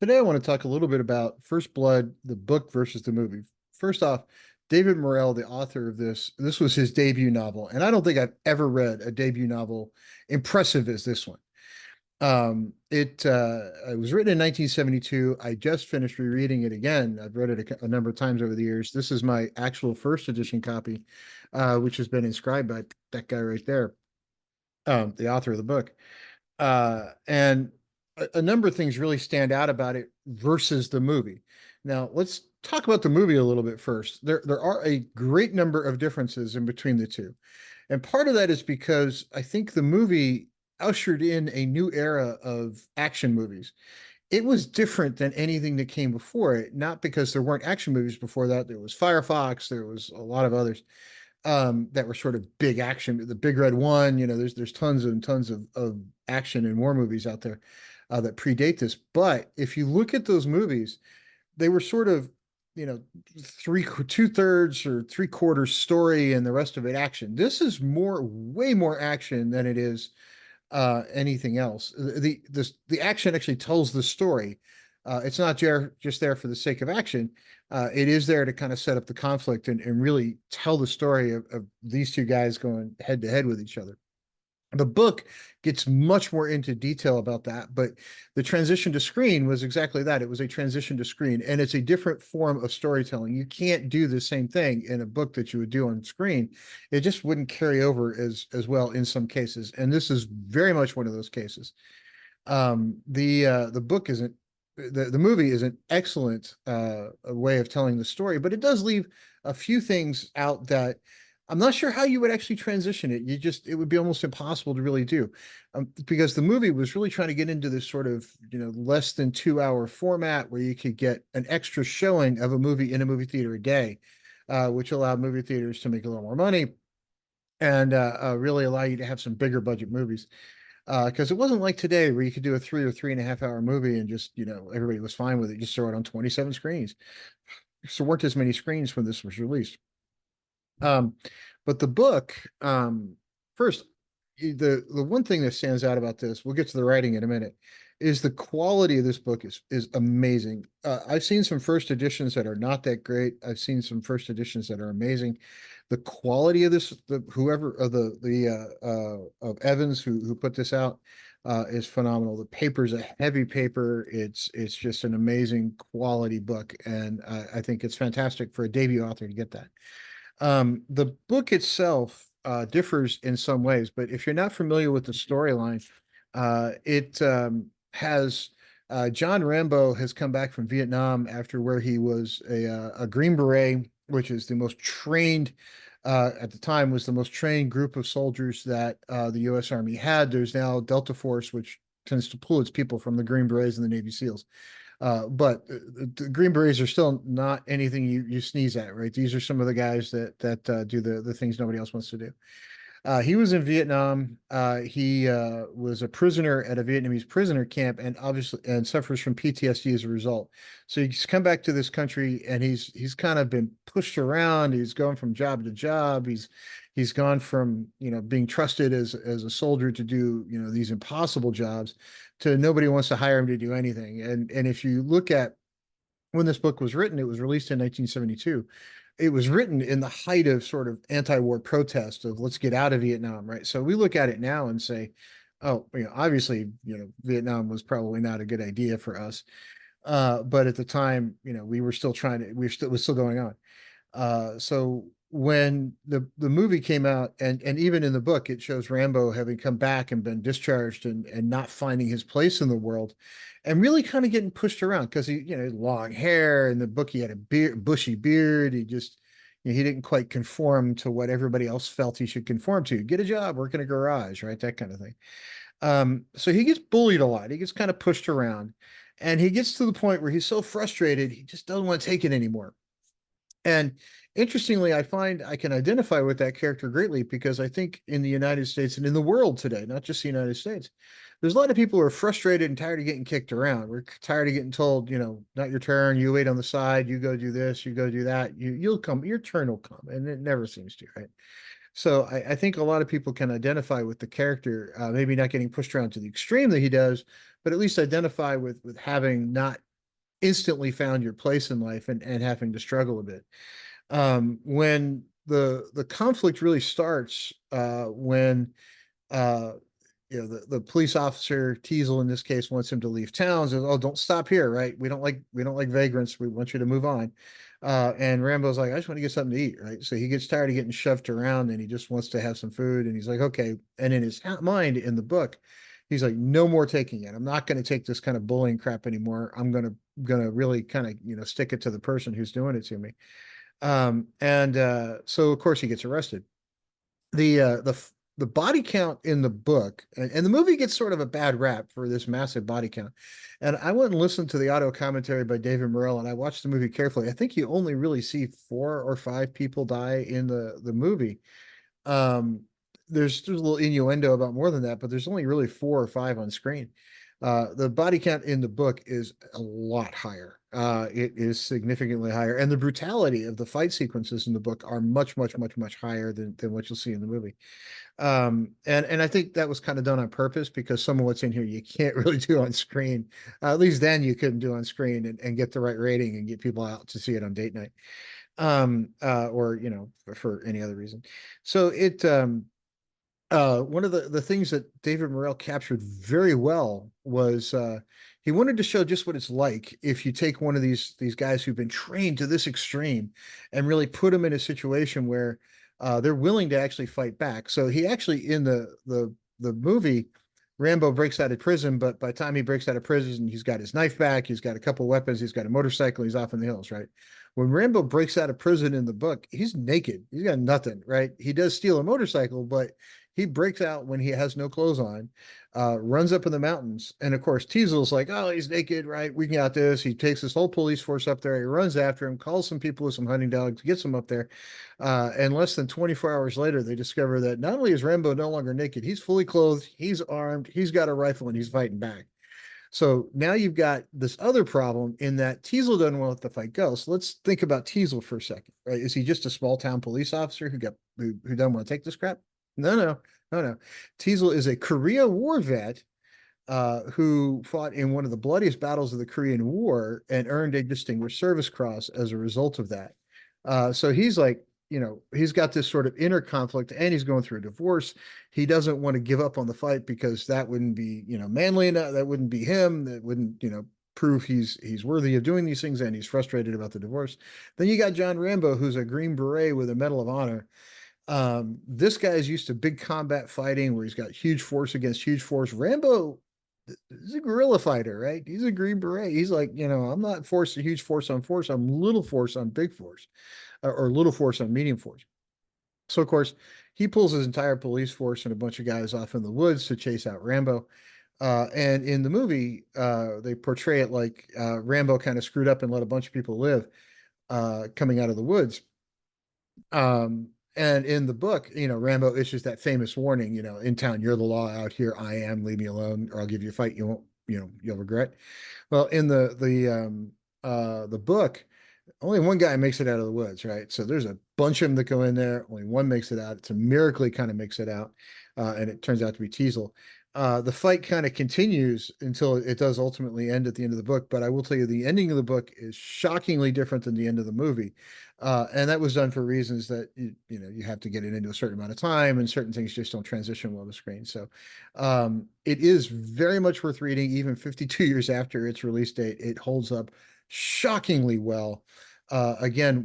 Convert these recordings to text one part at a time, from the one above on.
Today, I want to talk a little bit about First Blood, the book versus the movie. First off, David Morrell, the author of this was his debut novel, and I don't think I've ever read a debut novel impressive as this one. It was written in 1972. I just finished rereading it again. I've read it a number of times over the years. This is my actual first edition copy, which has been inscribed by that guy right there, the author of the book. And a number of things really stand out about it versus the movie. Now, let's talk about the movie a little bit first. There are a great number of differences in between the two. And part of that is because I think the movie ushered in a new era of action movies. It was different than anything that came before it, not because there weren't action movies before that. There was Firefox, there was a lot of others that were sort of big action. The Big Red One, there's tons and tons of action and war movies out there that predate this. But if you look at those movies, they were sort of, you know, two-thirds or three-quarters story and the rest of it action. This is way more action than it is anything else. The action actually tells the story. It's not just there for the sake of action. It is there to kind of set up the conflict and really tell the story of these two guys going head to head with each other. The book gets much more into detail about that, but the transition to screen was exactly that. It was a transition to screen, and it's a different form of storytelling. You can't do the same thing in a book that you would do on screen. It just wouldn't carry over as well in some cases, and this is very much one of those cases. The book isn't the movie is an excellent way of telling the story, but it does leave a few things out that I'm not sure how you would actually transition it. It would be almost impossible to really do, because the movie was really trying to get into this sort of, less than 2 hour format where you could get an extra showing of a movie in a movie theater a day, which allowed movie theaters to make a little more money and really allow you to have some bigger budget movies. Because it wasn't like today where you could do a 3 or 3.5 hour movie and just, everybody was fine with it. Just throw it on 27 screens. So weren't as many screens when this was released. Um, but the book, first, the one thing that stands out about this, we'll get to the writing in a minute, is the quality of this book is amazing. I've seen some first editions that are not that great. I've seen some first editions that are amazing. The quality of this, the whoever of Evans who put this out, is phenomenal. The paper's a heavy paper. It's just an amazing quality book, and I think it's fantastic for a debut author to get that. The book itself differs in some ways, but if you're not familiar with the storyline, it has John Rambo has come back from Vietnam after where he was a Green Beret, which is the most trained at the time was the most trained group of soldiers that the U.S. Army had. There's now Delta Force, which tends to pull its people from the Green Berets and the Navy SEALs. But the Green Berets are still not anything you sneeze at, right? These are some of the guys that do the things nobody else wants to do. He was in Vietnam. He was a prisoner at a Vietnamese prisoner camp, and obviously, and suffers from PTSD as a result. So he's come back to this country, and he's kind of been pushed around. He's going from job to job. He's gone from being trusted as a soldier to do these impossible jobs to nobody wants to hire him to do anything. And if you look at when this book was written, it was released in 1972. It was written in the height of sort of anti-war protest of let's get out of Vietnam, right? So we look at it now and say, oh, obviously, Vietnam was probably not a good idea for us. But at the time, we were still it was still going on. So when the movie came out, and even in the book, it shows Rambo having come back and been discharged and not finding his place in the world, and really kind of getting pushed around because he, long hair. In the book, he had a bushy beard. He just, he didn't quite conform to what everybody else felt he should conform to. Get a job, work in a garage, right? That kind of thing. So he gets bullied a lot. He gets kind of pushed around, and he gets to the point where he's so frustrated, he just doesn't want to take it anymore. And interestingly, I find I can identify with that character greatly because I think in the United States and in the world today, not just the United States, there's a lot of people who are frustrated and tired of getting kicked around. We're tired of getting told, not your turn, you wait on the side, you go do this, you go do that, you'll come, your turn will come, and it never seems to, right? So I think a lot of people can identify with the character, maybe not getting pushed around to the extreme that he does, but at least identify with having not instantly found your place in life and having to struggle a bit. When the conflict really starts, when uh, the police officer Teasel in this case wants him to leave town. Says, "Oh, don't stop here, right? We don't like vagrants. We want you to move on." And Rambo's like, "I just want to get something to eat, right?" So he gets tired of getting shoved around and he just wants to have some food. And he's like, "Okay." And in his mind, in the book, he's like, "No more taking it. I'm not going to take this kind of bullying crap anymore. I'm gonna really kind of stick it to the person who's doing it to me." And so of course he gets arrested. The body count in the book and the movie gets sort of a bad rap for this massive body count. And I went and listened to the audio commentary by David Morrell, and I watched the movie carefully. I think you only really see 4 or 5 people die in the movie. Um, there's a little innuendo about more than that, but there's only really 4 or 5 on screen. The body count in the book is a lot higher. It is significantly higher, and the brutality of the fight sequences in the book are much, much, much, much higher than what you'll see in the movie. And I think that was kind of done on purpose because some of what's in here you can't really do on screen. At least then you couldn't do on screen and get the right rating and get people out to see it on date night. Or for any other reason. So one of the things that David Morrell captured very well was he wanted to show just what it's like if you take one of these guys who've been trained to this extreme and really put them in a situation where they're willing to actually fight back. So he actually in the movie, Rambo breaks out of prison, but by the time he breaks out of prison, he's got his knife back, he's got a couple of weapons, he's got a motorcycle, he's off in the hills, right? When Rambo breaks out of prison in the book, he's naked. He's got nothing, right? He does steal a motorcycle, but he breaks out when he has no clothes on, runs up in the mountains. And of course, Teasel's like, "Oh, he's naked, right? We got this." He takes his whole police force up there. He runs after him, calls some people with some hunting dogs, gets him up there. And less than 24 hours later, they discover that not only is Rambo no longer naked, he's fully clothed, he's armed, he's got a rifle, and he's fighting back. So now you've got this other problem in that Teasel doesn't want to let the fight go. So let's think about Teasel for a second, right? Is he just a small town police officer who doesn't want to take this crap? No, no, no, no. Teasel is a Korea War vet who fought in one of the bloodiest battles of the Korean War and earned a Distinguished Service Cross as a result of that. So he's like, he's got this sort of inner conflict and he's going through a divorce. He doesn't want to give up on the fight because that wouldn't be, manly enough. That wouldn't be him. That wouldn't, prove he's worthy of doing these things, and he's frustrated about the divorce. Then you got John Rambo, who's a Green Beret with a Medal of Honor. This guy is used to big combat fighting where he's got huge force against huge force. Rambo is a guerrilla fighter, right? He's a Green Beret. He's like, I'm not force a huge force on force. I'm little force on big force, or little force on medium force. So of course, he pulls his entire police force and a bunch of guys off in the woods to chase out Rambo. And in the movie, they portray it like Rambo kind of screwed up and let a bunch of people live coming out of the woods. And in the book, Rambo issues that famous warning, in town, you're the law, out here, I am, leave me alone, or I'll give you a fight you won't, you'll regret. Well, in the book, only one guy makes it out of the woods, right? So there's a bunch of them that go in there. Only one makes it out. It's a miracle he kind of makes it out, and it turns out to be Teasel. The fight kind of continues until it does ultimately end at the end of the book. But I will tell you, the ending of the book is shockingly different than the end of the movie, and that was done for reasons that you have to get it into a certain amount of time, and certain things just don't transition well to screen. So it is very much worth reading, even 52 years after its release date. It holds up shockingly well. Again,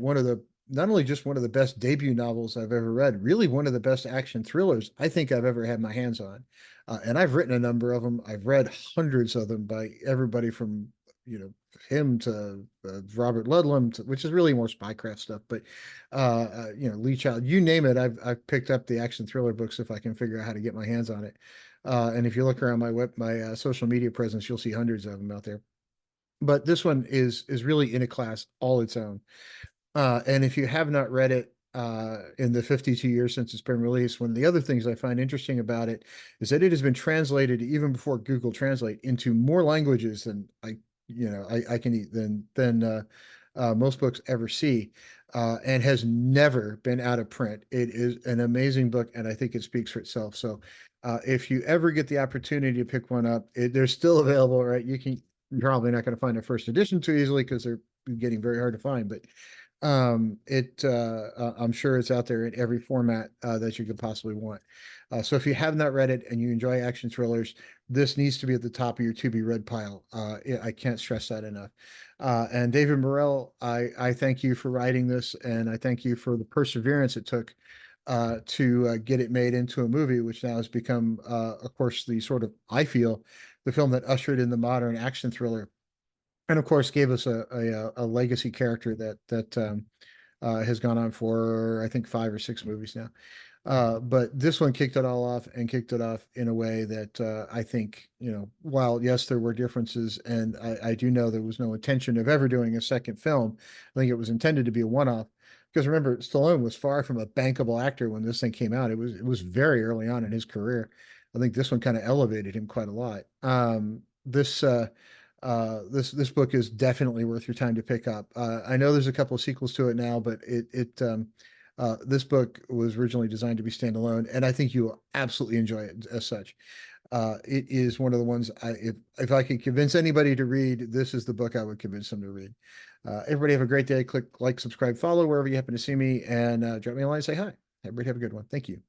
not only just one of the best debut novels I've ever read, really one of the best action thrillers I think I've ever had my hands on. And I've written a number of them. I've read hundreds of them by everybody from, him to Robert Ludlum, which is really more spycraft stuff. But, Lee Child, you name it. I've picked up the action thriller books if I can figure out how to get my hands on it. And if you look around my social media presence, you'll see hundreds of them out there. But this one is really in a class all its own. And if you have not read it in the 52 years since it's been released, one of the other things I find interesting about it is that it has been translated even before Google Translate into more languages than I can eat than most books ever see, and has never been out of print. It is an amazing book, and I think it speaks for itself. So, if you ever get the opportunity to pick one up, they're still available, right? You can probably not going to find a first edition too easily because they're getting very hard to find. But I'm sure it's out there in every format that you could possibly want. So if you have not read it and you enjoy action thrillers, this needs to be at the top of your to be read pile. I can't stress that enough. And David Morrell, I thank you for writing this, and I thank you for the perseverance it took to get it made into a movie, which now has become, of course, the sort of, I feel, the film that ushered in the modern action thriller, and of course gave us a legacy character that has gone on for, I think, 5 or 6 movies now. But this one kicked it all off, and kicked it off in a way that I think, while yes, there were differences, and I do know there was no intention of ever doing a second film. I think it was intended to be a one-off. Because remember, Stallone was far from a bankable actor when this thing came out. It was very early on in his career. I think this one kind of elevated him quite a lot. This book is definitely worth your time to pick up. I know there's a couple of sequels to it now, but this book was originally designed to be standalone, and I think you will absolutely enjoy it as such. It is one of the ones if I could convince anybody to read, this is the book I would convince them to read. Everybody have a great day. Click like, subscribe, follow wherever you happen to see me, and drop me a line and say hi. Everybody have a good one. Thank you.